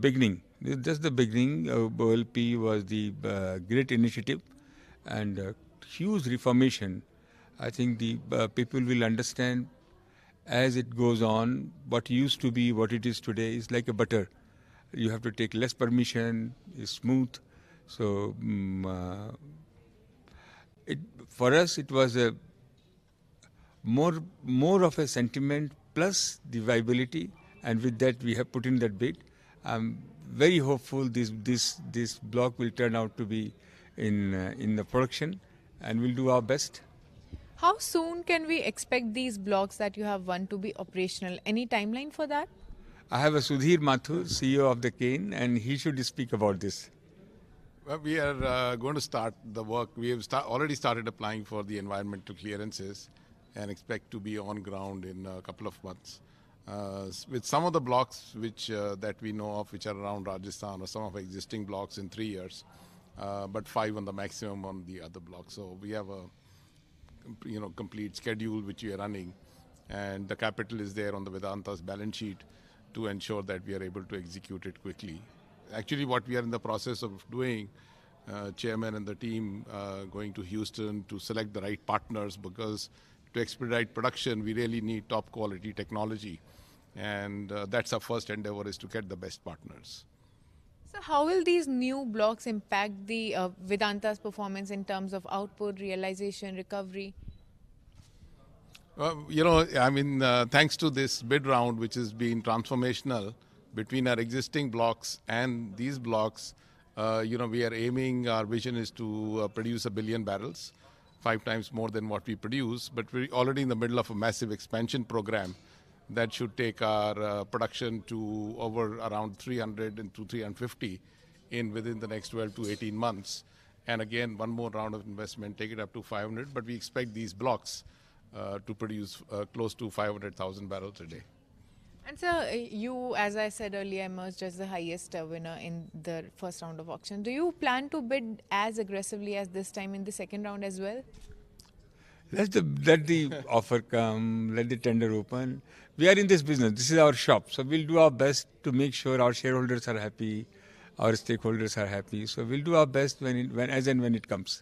beginning. This is just the beginning. OLP was the great initiative and huge reformation. I think the people will understand as it goes on. What used to be, what it is today, is like a butter. You have to take less permission. It's smooth. So for us, it was a more of a sentiment plus the viability, and with that we have put in that bid. I'm very hopeful this block will turn out to be in the production, and we'll do our best. How soon can we expect these blocks that you have won to be operational? Any timeline for that? I have a Sudhir Mathur, CEO of the Cane, and he should speak about this. Well, we are going to start the work. We have already started applying for the environmental clearances and expect to be on ground in a couple of months. With some of the blocks which that we know of, which are around Rajasthan, or some of the existing blocks in 3 years, but 5 on the maximum on the other blocks. So we have a complete schedule which we are running, and the capital is there on the Vedanta's balance sheet to ensure that we are able to execute it quickly. Actually, what we are in the process of doing, Chairman and the team going to Houston to select the right partners, because to expedite production, we really need top quality technology. And that's our first endeavor, is to get the best partners. So how will these new blocks impact the Vedanta's performance in terms of output, realization, recovery? Thanks to this bid round, which has been transformational between our existing blocks and these blocks, we are aiming, our vision is to produce 1 billion barrels, 5 times more than what we produce. But we're already in the middle of a massive expansion program that should take our production to over around 300 and to 350 within the next 12 to 18 months. And again, one more round of investment, take it up to 500. But we expect these blocks to produce close to 500,000 barrels a day. And sir, you, as I said earlier, emerged as the highest winner in the first round of auction. Do you plan to bid as aggressively as this time in the second round as well? Let the offer come, let the tender open. We are in this business. This is our shop. So we'll do our best to make sure our shareholders are happy, our stakeholders are happy. So we'll do our best when it comes.